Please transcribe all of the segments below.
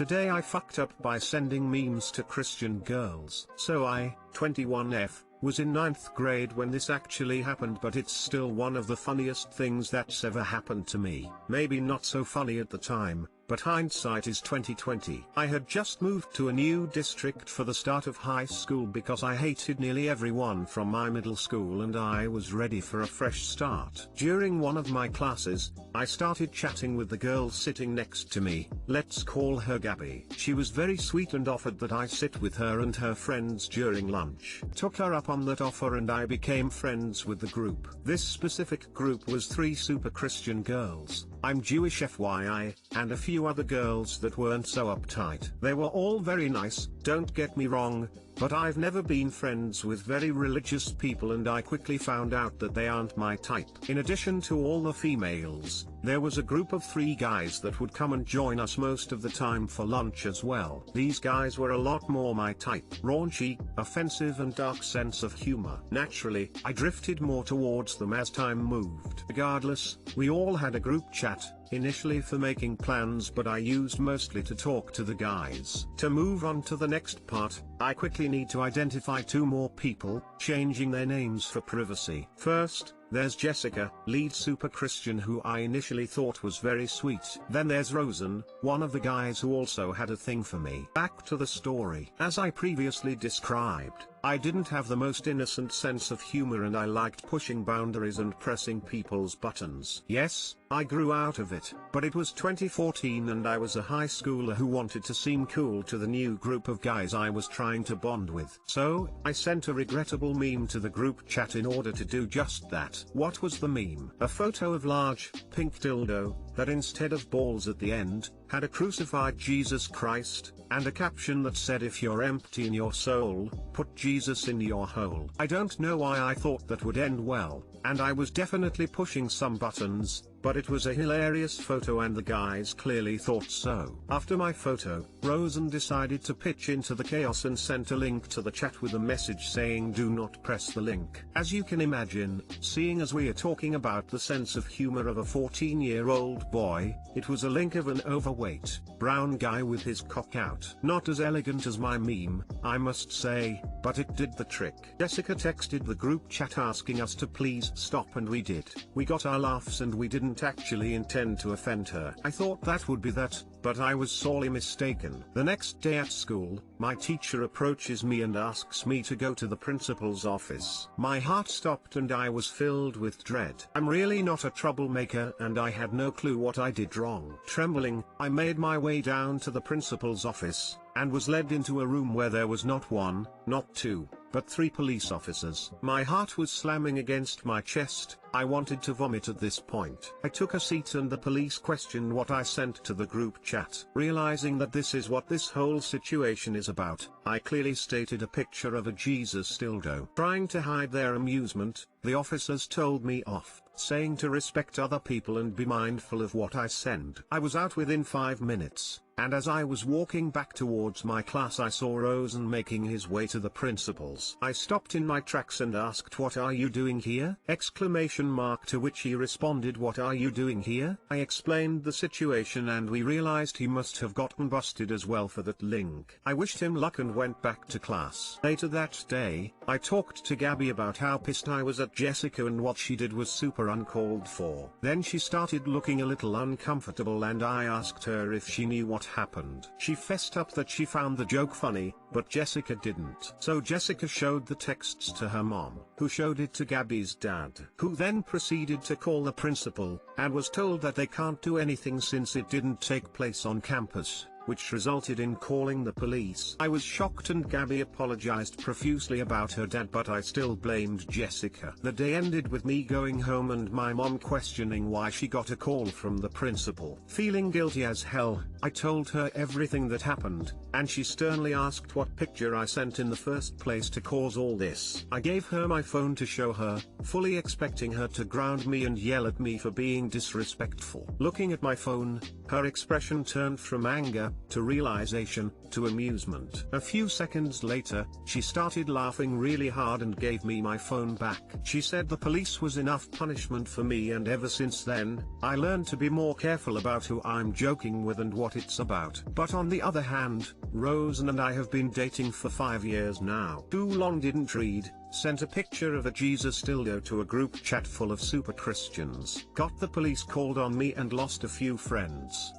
Today I fucked up by sending memes to Christian girls. So I, 21F, was in 9th grade when this actually happened, but it's still one of the funniest things that's ever happened to me. Maybe not so funny at the time, but hindsight is 2020. I had just moved to a new district for the start of high school because I hated nearly everyone from my middle school and I was ready for a fresh start. During one of my classes, I started chatting with the girl sitting next to me. Let's call her Gabby. She was very sweet and offered that I sit with her and her friends during lunch. Took her up on that offer and I became friends with the group. This specific group was 3 super Christian girls, I'm Jewish FYI, and a few other girls that weren't so uptight. They were all very nice, don't get me wrong, but I've never been friends with very religious people and I quickly found out that they aren't my type. In addition to all the females, there was a group of 3 guys that would come and join us most of the time for lunch as well. These guys were a lot more my type. Raunchy, offensive and dark sense of humor. Naturally, I drifted more towards them as time moved. Regardless, we all had a group chat, initially for making plans, but I used mostly to talk to the guys. To move on to the next part, I quickly need to identify 2 more people, changing their names for privacy. First, there's Jessica, lead super Christian who I initially thought was very sweet. Then there's Rosen, one of the guys who also had a thing for me. Back to the story. As I previously described, I didn't have the most innocent sense of humor and I liked pushing boundaries and pressing people's buttons. Yes, I grew out of it, but it was 2014 and I was a high schooler who wanted to seem cool to the new group of guys I was trying to bond with. So, I sent a regrettable meme to the group chat in order to do just that. What was the meme? A photo of large, pink dildo, that instead of balls at the end, had a crucified Jesus Christ, and a caption that said if you're empty in your soul, put Jesus in your hole. I don't know why I thought that would end well, and I was definitely pushing some buttons, but it was a hilarious photo and the guys clearly thought so. After my photo, Rosen decided to pitch into the chaos and sent a link to the chat with a message saying do not press the link. As you can imagine, seeing as we are talking about the sense of humor of a 14-year-old boy, it was a link of an overweight, brown guy with his cock out. Not as elegant as my meme, I must say, but it did the trick. Jessica texted the group chat asking us to please stop and we did. We got our laughs and we didn't actually intend to offend her. I thought that would be that, but I was sorely mistaken. The next day at school, my teacher approaches me and asks me to go to the principal's office. My heart stopped and I was filled with dread. I'm really not a troublemaker and I had no clue what I did wrong. Trembling, I made my way down to the principal's office, and was led into a room where there was not 1, not 2, but 3 police officers. My heart was slamming against my chest, I wanted to vomit at this point. I took a seat and the police questioned what I sent to the group chat. Realizing that this is what this whole situation is about, I clearly stated a picture of a Jesus dildo. Trying to hide their amusement, the officers told me off, saying to respect other people and be mindful of what I send. I was out within 5 minutes, and as I was walking back towards my class I saw Rosen making his way to the principal's. I stopped in my tracks and asked what are you doing here? Exclamation mark, to which he responded what are you doing here? I explained the situation and we realized he must have gotten busted as well for that link. I wished him luck and went back to class. Later that day, I talked to Gabby about how pissed I was at Jessica and what she did was super uncalled for. Then she started looking a little uncomfortable and I asked her if she knew what happened. She fessed up that she found the joke funny, but Jessica didn't. So Jessica showed the texts to her mom, who showed it to Gabby's dad, who then proceeded to call the principal, and was told that they can't do anything since it didn't take place on campus, which resulted in calling the police. I was shocked and Gabby apologized profusely about her dad, but I still blamed Jessica. The day ended with me going home and my mom questioning why she got a call from the principal. Feeling guilty as hell, I told her everything that happened, and she sternly asked what picture I sent in the first place to cause all this. I gave her my phone to show her, fully expecting her to ground me and yell at me for being disrespectful. Looking at my phone, her expression turned from anger, to realization, to amusement. A few seconds later, she started laughing really hard and gave me my phone back. She said the police was enough punishment for me, and ever since then, I learned to be more careful about who I'm joking with and what it's about. But on the other hand, Rosen and I have been dating for 5 years now. Too long didn't read, sent a picture of a Jesus dildo to a group chat full of super Christians. Got the police called on me and lost a few friends.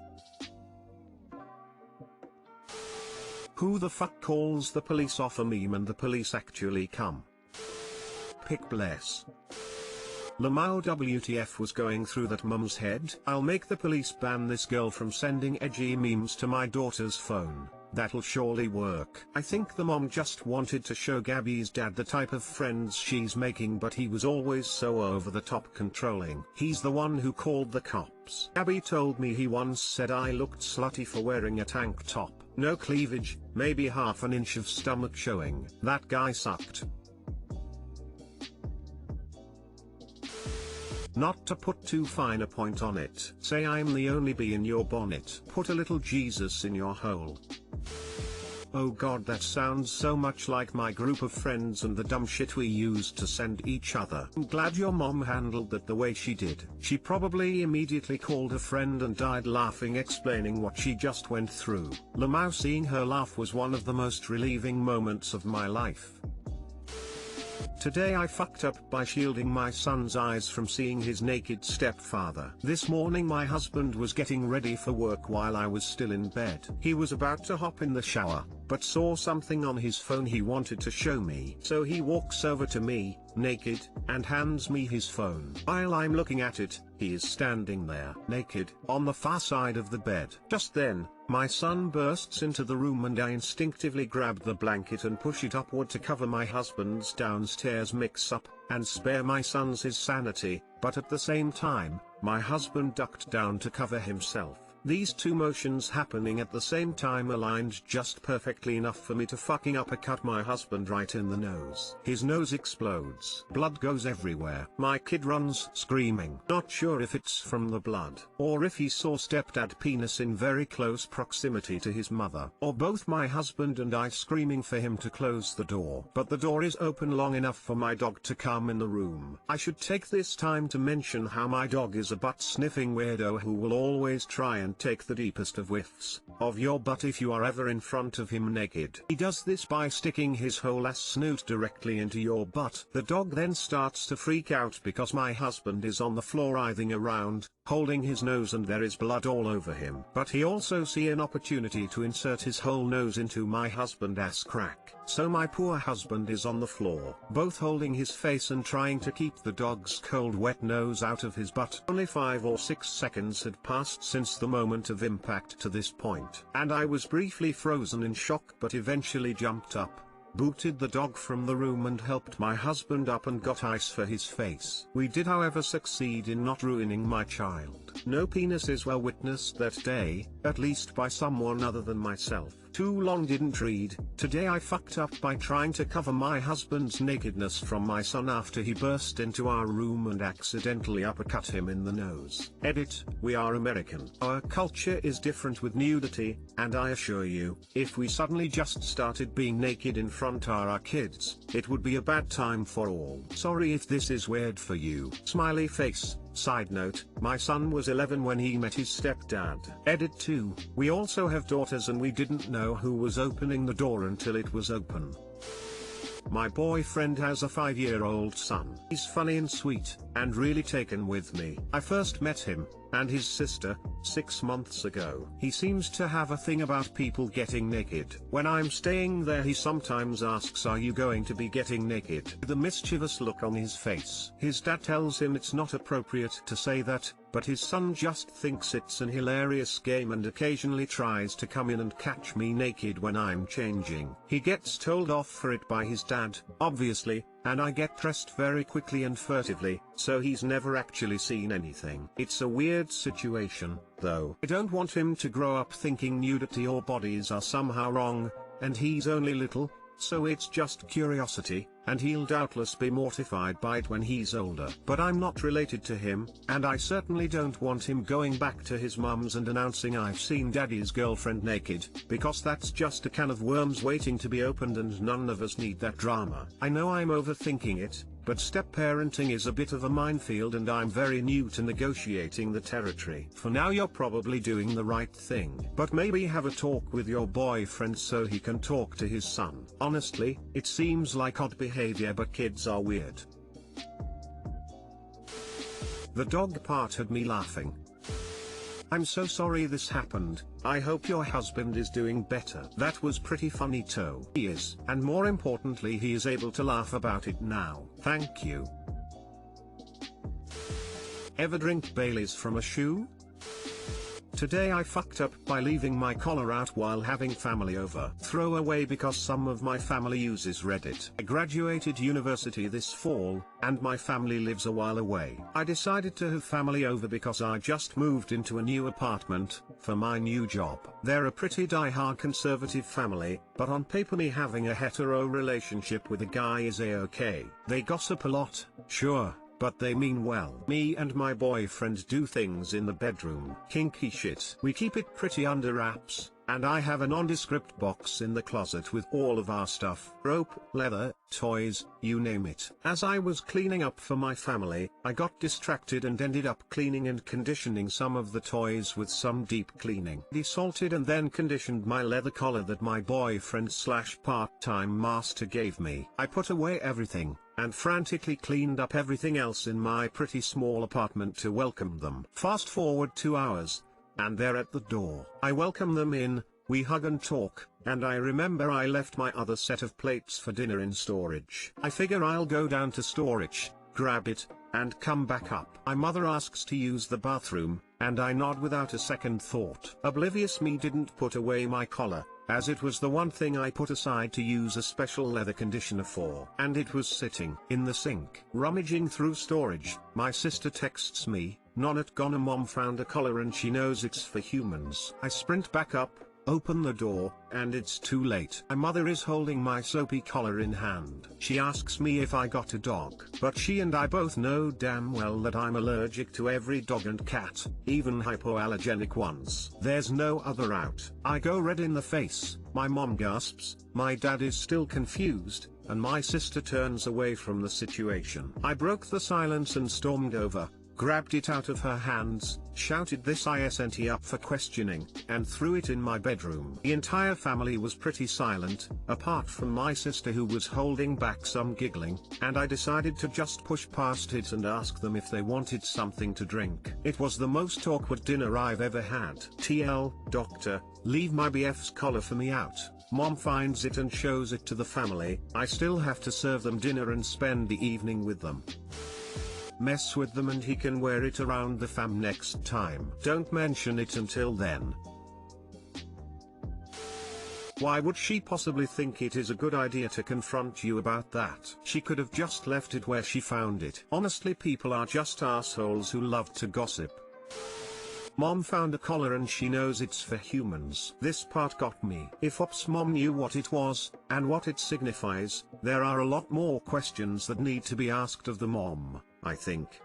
Who the fuck calls the police off a meme and the police actually come? Pick bless. Lamau WTF was going through that mum's head? I'll make the police ban this girl from sending edgy memes to my daughter's phone. That'll surely work. I think the mom just wanted to show Gabby's dad the type of friends she's making, but he was always so over the top controlling. He's the one who called the cops. Gabby told me he once said I looked slutty for wearing a tank top. No cleavage, maybe half an inch of stomach showing. That guy sucked. Not to put too fine a point on it, say I'm the only bee in your bonnet. Put a little Jesus in your hole. Oh god, that sounds so much like my group of friends and the dumb shit we used to send each other. I'm glad your mom handled that the way she did. She probably immediately called a friend and died laughing, explaining what she just went through. Lamau, seeing her laugh was one of the most relieving moments of my life. Today I fucked up by shielding my son's eyes from seeing his naked stepfather. This morning my husband was getting ready for work while I was still in bed. He was about to hop in the shower, but saw something on his phone he wanted to show me. So he walks over to me, naked, and hands me his phone. While I'm looking at it, he is standing there, naked, on the far side of the bed. Just then, my son bursts into the room and I instinctively grab the blanket and push it upward to cover my husband's downstairs mix-up, and spare my son's his sanity, but at the same time, my husband ducked down to cover himself. These two motions happening at the same time aligned just perfectly enough for me to fucking uppercut my husband right in the nose. His nose explodes. Blood goes everywhere. My kid runs screaming. Not sure if it's from the blood, or if he saw stepdad penis in very close proximity to his mother, or both my husband and I screaming for him to close the door. But the door is open long enough for my dog to come in the room. I should take this time to mention how my dog is a butt-sniffing weirdo who will always try and take the deepest of whiffs of your butt if you are ever in front of him naked. He does this by sticking his whole ass snoot directly into your butt. The dog then starts to freak out because my husband is on the floor writhing around, holding his nose, and there is blood all over him. But he also see an opportunity to insert his whole nose into my husband's ass crack. So my poor husband is on the floor, both holding his face and trying to keep the dog's cold wet nose out of his butt. Only 5 or 6 seconds had passed since the moment of impact to this point, and I was briefly frozen in shock, but eventually jumped up, booted the dog from the room and helped my husband up and got ice for his face. We did however succeed in not ruining my child. No penises were witnessed that day, at least by someone other than myself. Too long didn't read. Today I fucked up by trying to cover my husband's nakedness from my son after he burst into our room and accidentally uppercut him in the nose. Edit, we are American. Our culture is different with nudity, and I assure you, if we suddenly just started being naked in front of our kids, it would be a bad time for all. Sorry if this is weird for you. Smiley face. Side note, my son was 11 when he met his stepdad. Edit 2, we also have daughters and we didn't know who was opening the door until it was open. My boyfriend has a 5-year-old son. He's funny and sweet, and really taken with me. I first met him, and his sister, 6 months ago. He seems to have a thing about people getting naked. When I'm staying there he sometimes asks, "Are you going to be getting naked?" With a mischievous look on his face. His dad tells him it's not appropriate to say that, but his son just thinks it's an hilarious game and occasionally tries to come in and catch me naked when I'm changing. He gets told off for it by his dad, obviously, and I get dressed very quickly and furtively, so he's never actually seen anything. It's a weird situation, though. I don't want him to grow up thinking nudity or bodies are somehow wrong, and he's only little, so it's just curiosity, and he'll doubtless be mortified by it when he's older. But I'm not related to him, and I certainly don't want him going back to his mum's and announcing I've seen daddy's girlfriend naked, because that's just a can of worms waiting to be opened and none of us need that drama. I know I'm overthinking it, but step-parenting is a bit of a minefield and I'm very new to negotiating the territory. For now you're probably doing the right thing, but maybe have a talk with your boyfriend so he can talk to his son. Honestly, it seems like odd behavior, but kids are weird. The dog part had me laughing. I'm so sorry this happened. I hope your husband is doing better. That was pretty funny too. He is. And more importantly, he is able to laugh about it now. Thank you. Ever drink Baileys from a shoe? Today I fucked up by leaving my collar out while having family over. Throw away because some of my family uses Reddit. I graduated university this fall, and my family lives a while away. I decided to have family over because I just moved into a new apartment, for my new job. They're a pretty die-hard conservative family, but on paper me having a hetero relationship with a guy is a-okay. They gossip a lot, sure, but they mean well. Me and my boyfriend do things in the bedroom. Kinky shit. We keep it pretty under wraps, and I have a nondescript box in the closet with all of our stuff. Rope, leather, toys, you name it. As I was cleaning up for my family, I got distracted and ended up cleaning and conditioning some of the toys with some deep cleaning. Desalted and then conditioned my leather collar that my boyfriend / part-time master gave me. I put away everything, and frantically cleaned up everything else in my pretty small apartment to welcome them. Fast forward 2 hours, and they're at the door. I welcome them in, we hug and talk, and I remember I left my other set of plates for dinner in storage. I figure I'll go down to storage, grab it, and come back up. My mother asks to use the bathroom, and I nod without a second thought. Oblivious me didn't put away my collar, as it was the one thing I put aside to use a special leather conditioner for. And it was sitting in the sink. Rummaging through storage, my sister texts me, "Not gonna, mom found a collar and she knows it's for humans." I sprint back up, open the door, and it's too late. My mother is holding my soapy collar in hand. She asks me if I got a dog, but she and I both know damn well that I'm allergic to every dog and cat, even hypoallergenic ones. There's no other out. I go red in the face, my mom gasps, my dad is still confused, and my sister turns away from the situation. I broke the silence and stormed over, grabbed it out of her hands, shouted this isn't up for questioning, and threw it in my bedroom. The entire family was pretty silent, apart from my sister who was holding back some giggling, and I decided to just push past it and ask them if they wanted something to drink. It was the most awkward dinner I've ever had. TL, doctor, leave my BF's collar for me out. Mom finds it and shows it to the family. I still have to serve them dinner and spend the evening with them. Mess with them and he can wear it around the fam next time. Don't mention it until then. Why would she possibly think it is a good idea to confront you about that? She could have just left it where she found it. Honestly, people are just assholes who love to gossip. Mom found a collar and she knows it's for humans. This part got me. If Ops mom knew what it was, and what it signifies, there are a lot more questions that need to be asked of the mom, I think.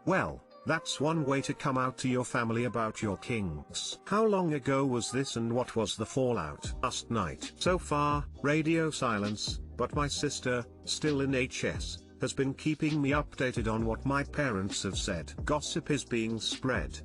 Well, that's one way to come out to your family about your kinks. How long ago was this and what was the fallout? Last night. So far, radio silence, but my sister, still in HS, has been keeping me updated on what my parents have said. Gossip is being spread.